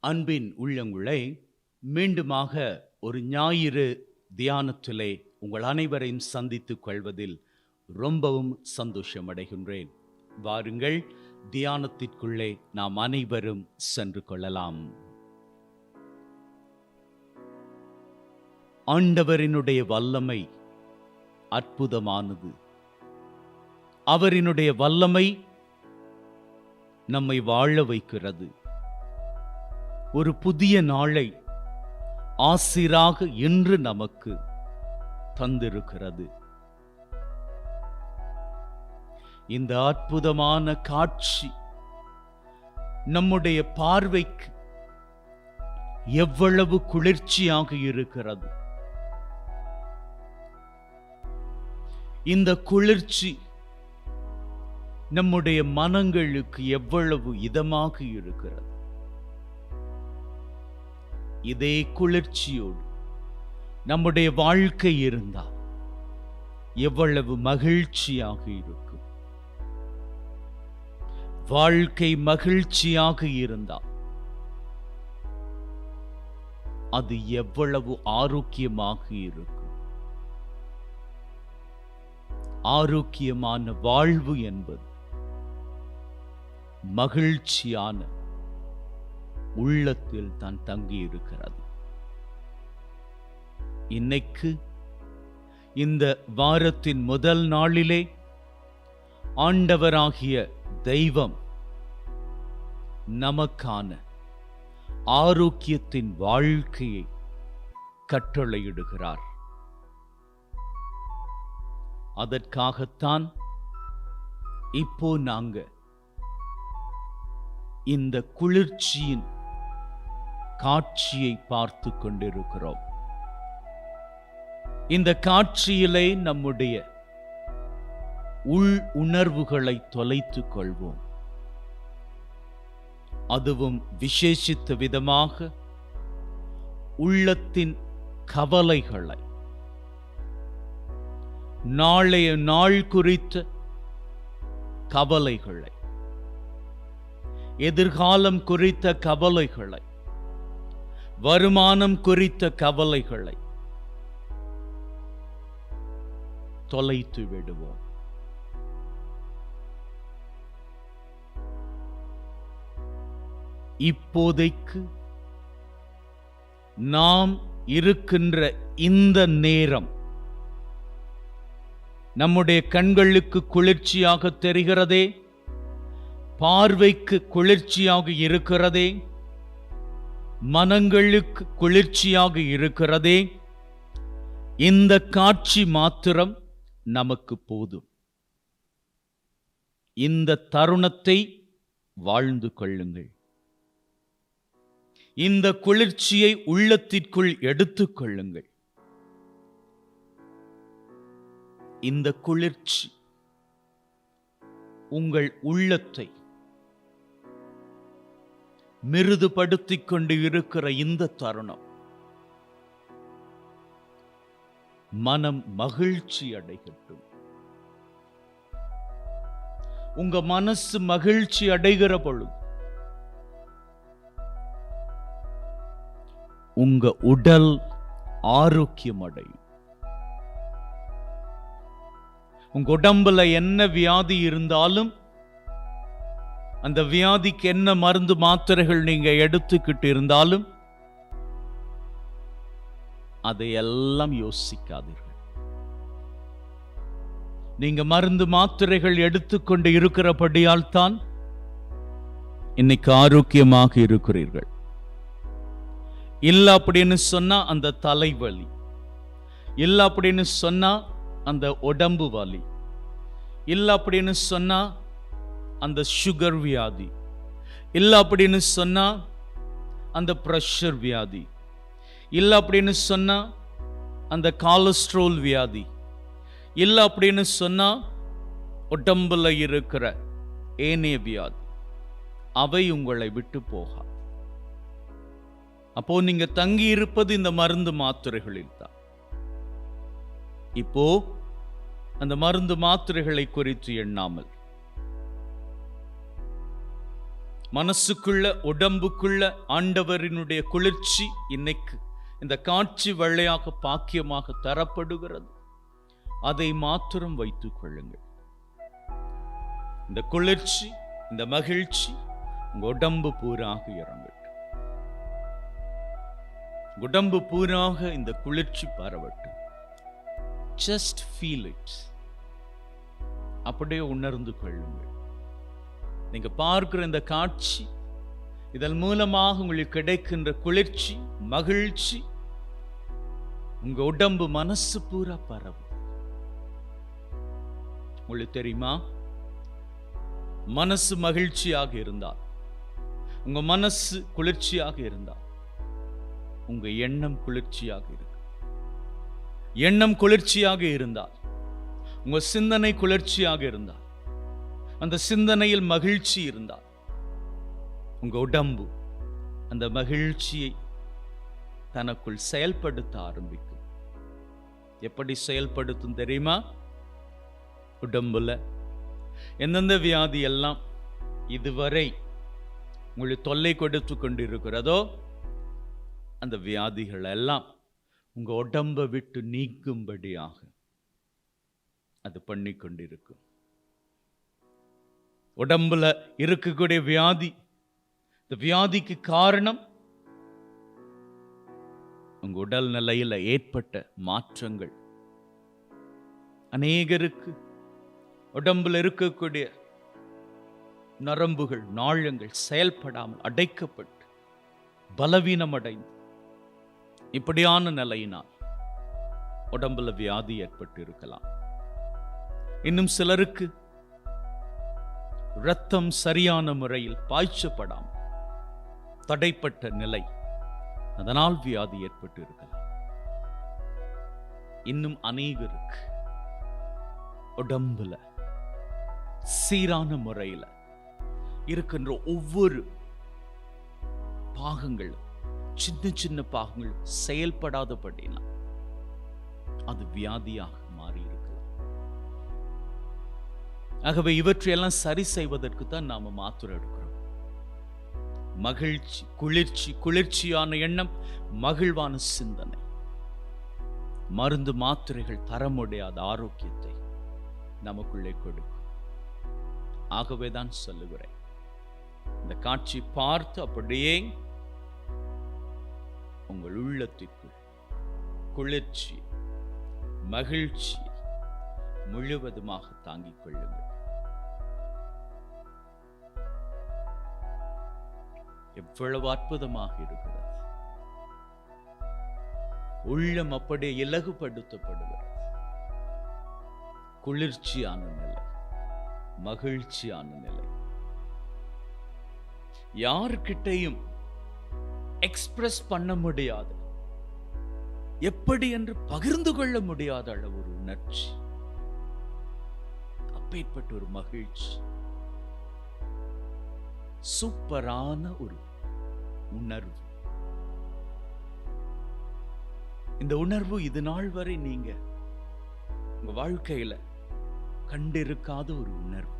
அன்பின் உள்ளங்களே, மீண்டுமாக ஒரு ஞாயிறு தியானத்திலே உங்கள் அனைவரையும் சந்தித்துக் கொள்வதில் ரொம்பவும் சந்தோஷம் அடைகின்றேன். வாருங்கள், தியானத்திற்குள்ளே நாம் அனைவரும் சென்று கொள்ளலாம். ஆண்டவரினுடைய வல்லமை அற்புதமானது. அவரினுடைய வல்லமை நம்மை வாழ வைக்கிறது. ஒரு புதிய நாளை ஆசிராக இன்று நமக்கு தந்திருக்கிறது. இந்த அற்புதமான காட்சி நம்முடைய பார்வைக்கு எவ்வளவு குளிர்ச்சியாக இருக்கிறது. இந்த குளிர்ச்சி நம்முடைய மனங்களுக்கு எவ்வளவு இதமாக இருக்கிறது. இதே குளிர்ச்சியோடு நம்முடைய வாழ்க்கை இருந்தால் எவ்வளவு மகிழ்ச்சியாக இருக்கும். வாழ்க்கை மகிழ்ச்சியாக இருந்தால் அது எவ்வளவு ஆரோக்கியமாக இருக்கும். ஆரோக்கியமான வாழ்வு என்பது மகிழ்ச்சியான உள்ளத்தில் தான் தங்கி இருக்கிறது. இன்னைக்கு இந்த வாரத்தின் முதல் நாளிலே ஆண்டவராகிய தெய்வம் நமக்கான ஆரோக்கியத்தின் வாழ்க்கையை கட்டளையிடுகிறார். அதற்காகத்தான் இப்போ நாங்க இந்த குளிர்ச்சியின் காட்சியை பார்த்து கொண்டிருக்கிறோம். இந்த காட்சியிலே நம்முடைய உள் உணர்வுகளை தொலைத்துக் கொள்வோம். அதுவும் விசேஷித்த விதமாக உள்ளத்தின் கவலைகளை, நாளைய நாள் குறித்த கவலைகளை, எதிர்காலம் குறித்த கவலைகளை, வருமானம் குறித்த கவலைகளை தொலைத்து விடுவோம். இப்போதைக்கு நாம் இருக்கின்ற இந்த நேரம் நம்முடைய கண்களுக்கு குளிர்ச்சியாக தெரிகிறதே, பார்வைக்கு குளிர்ச்சியாக இருக்கிறதே, மனங்களுக்கு குளிர்ச்சியாக இருக்கிறதே. இந்த காட்சி மாத்திரம் நமக்கு போதும். இந்த தருணத்தை வாழ்ந்து கொள்ளுங்கள். இந்த குளிர்ச்சியை உள்ளத்திற்குள் எடுத்துக் கொள்ளுங்கள். இந்த குளிர்ச்சி உங்கள் உள்ளத்தை மிருதுபடுத்திக் கொண்டு இருக்கிற இந்த தருணம் மனம் மகிழ்ச்சி அடைகட்டும். உங்க மனசு மகிழ்ச்சி அடைகிற பொழுது உங்க உடல் ஆரோக்கியம் அடையும். உங்க உடம்புல என்ன வியாதி இருந்தாலும் அந்த வியாதிக்கு என்ன மருந்து மாத்திரைகள் நீங்க எடுத்துக்கிட்டு இருந்தாலும் அதையெல்லாம் யோசிக்காதீர்கள். நீங்க மருந்து மாத்திரைகள் எடுத்துக்கொண்டு இருக்கிறபடியால் தான் இன்னைக்கு ஆரோக்கியமாக இருக்கிறீர்கள். இல்ல அப்படின்னு சொன்னா அந்த தலைவலி, இல்ல அப்படின்னு சொன்னா அந்த உடம்பு வலி, இல்ல அப்படின்னு சொன்னா அந்த சுகர் வியாதி, இல்ல அப்படின்னு சொன்னா அந்த பிரஷர் வியாதி, இல்ல அப்படின்னு சொன்னா அந்த கொலஸ்ட்ரால் வியாதி, இல்ல அப்படின்னு சொன்னா உடம்புல இருக்கிற ஏனைய வியாதி, அவை உங்களை விட்டு போகா. அப்போ நீங்க தங்கி இருப்பது இந்த மருந்து மாத்திரைகளில் தான். இப்போ அந்த மருந்து மாத்திரைகளை குறித்து எண்ணாமல் மனசுக்குள்ள உடம்புக்குள்ள ஆண்டவரினுடைய குளிர்ச்சி இன்னைக்கு இந்த காட்சி வழியாக பாக்கியமாக தரப்படுகிறது. அதை மாத்திரம் வைத்துக் கொள்ளுங்கள். இந்த குளிர்ச்சி, இந்த மகிழ்ச்சி உங்க உடம்பு பூராக இறங்கட்டும். உடம்பு பூராக இந்த குளிர்ச்சி பரவட்டும். Just feel it. அப்படியே உணர்ந்து கொள்ளுங்கள். நீங்க பார்க்கிற இந்த காட்சி, இதன் மூலமாக உங்களுக்கு கிடைக்கின்ற குளிர்ச்சி, மகிழ்ச்சி உங்க உடம்பு மனசு பூரா பரவும். உங்களுக்கு தெரியுமா, மனசு மகிழ்ச்சியாக இருந்தால், உங்க மனசு குளிர்ச்சியாக இருந்தால், உங்க எண்ணம் குளிர்ச்சியாக இருக்கு. எண்ணம் குளிர்ச்சியாக இருந்தால், உங்க சிந்தனை குளிர்ச்சியாக இருந்தால், அந்த சிந்தனையில் மகிழ்ச்சி இருந்தால், உங்க உடம்பு அந்த மகிழ்ச்சியை தனக்குள் செயல்படுத்த ஆரம்பிக்கும். எப்படி செயல்படுத்தும் தெரியுமா? உடம்புல எந்தெந்த வியாதி எல்லாம் இதுவரை உங்களுக்கு தொல்லை கொடுத்து கொண்டிருக்கிறதோ அந்த வியாதிகள் எல்லாம் உங்க உடம்பை விட்டு நீக்கும்படியாக அது பண்ணி கொண்டிருக்கும். உடம்புல இருக்கக்கூடிய வியாதி, இந்த வியாதிக்கு காரணம் உங்க உடல் நிலையில ஏற்பட்ட மாற்றங்கள். அநேகருக்கு உடம்புல இருக்கக்கூடிய நரம்புகள், நாளங்கள் செயல்படாமல் அடைக்கப்பட்டு பலவீனம் அடைந்து, இப்படியான நிலையினால் உடம்புல வியாதி ஏற்பட்டு இருக்கலாம். இன்னும் சிலருக்கு இரத்தம் சரியான முறையில் பாய்ச்சப்படாமல் தடைப்பட்ட நிலை, அதனால் வியாதி ஏற்பட்டு இருக்கலாம். இன்னும் அநேகருக்கு உடம்புல சீரான முறையில் இருக்கின்ற ஒவ்வொரு பாகங்களும், சின்ன சின்ன பாகங்களும் செயல்படாதபடினா அது வியாதியாக மாறி இருக்கலாம். ஆகவே இவற்றையெல்லாம் சரி செய்வதற்கு தான் நாம மாத்திரை எடுக்கிறோம். மகிழ்ச்சி, குளிர்ச்சி, குளிர்ச்சியான எண்ணம், மகிழ்வான சிந்தனை, மருந்து மாத்திரைகள் தர முடியாத ஆரோக்கியத்தை நமக்குள்ளே கொடுக்கும். ஆகவேதான் சொல்லுகிறேன், இந்த காட்சி பார்த்து அப்படியே உங்கள் உள்ளத்திற்குள் குளிர்ச்சி, மகிழ்ச்சி முழுவதுமாக தாங்கிக் கொள்ளுங்கள். எவ்வளவு அற்புதமாக இருக்கிறது. உள்ளம் அப்படியே இலகுபடுத்தப்படுகிறது. குளிர்ச்சியான நிலை, மகிழ்ச்சியான நிலை. யார்கிட்டையும் எக்ஸ்பிரஸ் பண்ண முடியாது, எப்படி என்று பகிர்ந்து கொள்ள முடியாத அளவு ஒரு உணர்ச்சி, அப்பேற்பட்ட ஒரு மகிழ்ச்சி, சூப்பரான ஒரு உணர்வு. இந்த உணர்வு இது நாள் வரை நீங்க உங்க வாழ்க்கையில கண்டிருக்காத ஒரு உணர்வு.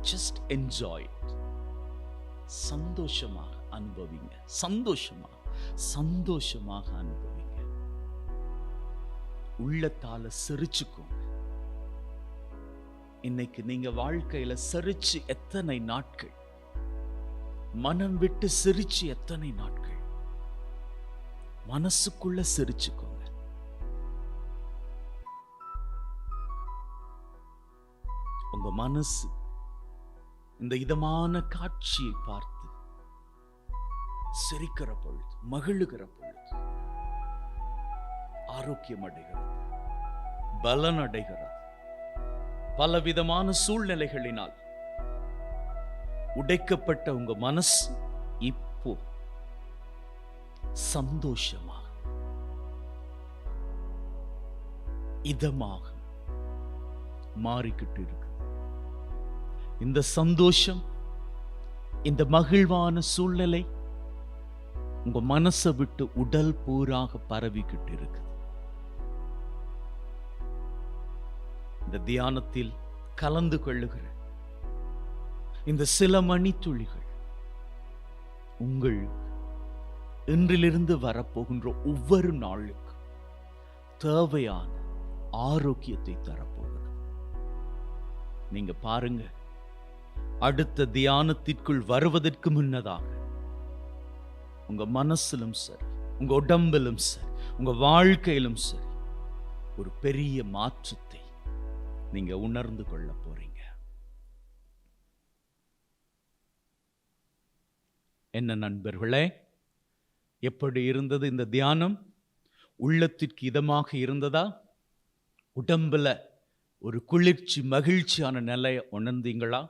Just enjoy it. சந்தோஷமாக அனுபவிங்க. சந்தோஷமாக அனுபவிங்க. உள்ளத்தால சிரிச்சுக்கோங்க. இன்னைக்கு நீங்க வாழ்க்கையில சிரிச்சு எத்தனை நாட்கள், மனம் விட்டு சிரிச்சு எத்தனை நாட்கள், மனசுக்குள்ள சிரிச்சுக்கோங்க. உங்க மனசு இந்த இதமான காட்சியை பார்த்து சிரிக்கிற பொழுது, மகிழுகிற பொழுது ஆரோக்கியம் அடைகிறது, பலன் அடைகிறது. பலவிதமான சூழ்நிலைகளினால் உடைக்கப்பட்ட உங்க மனசு இப்போ சந்தோஷமாக, இதமாக மாறிக்கிட்டு இருக்கு. இந்த சந்தோஷம், இந்த மகிழ்வான சூழ்நிலை உங்க மனசை விட்டு உடல் பூராக பரவிக்கிட்டு இருக்கு. இந்த தியானத்தில் கலந்து கொள்ளுகிற இந்த சில மணித்துளிகள் உங்கள் இன்றிலிருந்து வரப்போகின்ற ஒவ்வொரு நாளுக்கு தேவையான ஆரோக்கியத்தை தரப்போகிறது. நீங்க பாருங்க, அடுத்த தியானத்திற்குள் வருவதற்கு முன்னதாக உங்க மனசிலும் சரி, உங்க உடம்பிலும் சரி, உங்க வாழ்க்கையிலும் சரி, ஒரு பெரிய மாற்றத்தை நீங்க உணர்ந்து கொள்ள போறீங்க. என்ன நண்பர்களே, எப்படி இருந்தது இந்த தியானம்? உள்ளத்திற்கு இதமாக இருந்ததா? உடம்புல ஒரு குளிர்ச்சி, மகிழ்ச்சியான நிலையை உணர்ந்தீங்களா?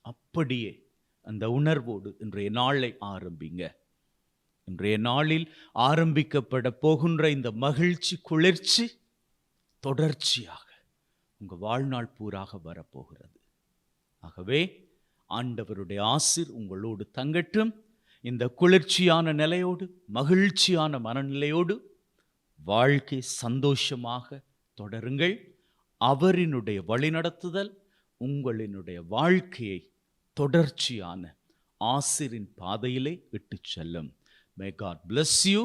அப்படியே அந்த உணர்வோடு இன்றைய நாளை ஆரம்பிங்க. இன்றைய நாளில் ஆரம்பிக்கப்பட போகின்ற இந்த மகிழ்ச்சி, குளிர்ச்சி தொடர்ச்சியாக உங்க வாழ்நாள் பூராக வரப்போகிறது. ஆகவே ஆண்டவருடைய ஆசீர் உங்களோடு தங்கட்டும். இந்த குளிர்ச்சியான நிலையோடு, மகிழ்ச்சியான மனநிலையோடு வாழ்க்கை சந்தோஷமாக தொடருங்கள். அவரினுடைய வழிநடத்துதல் உங்களினுடைய வாழ்க்கையை தொடர்ச்சியான ஆசீரின் பாதையிலே இட்டுச் செல்லும். May God bless you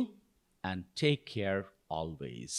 and take care always.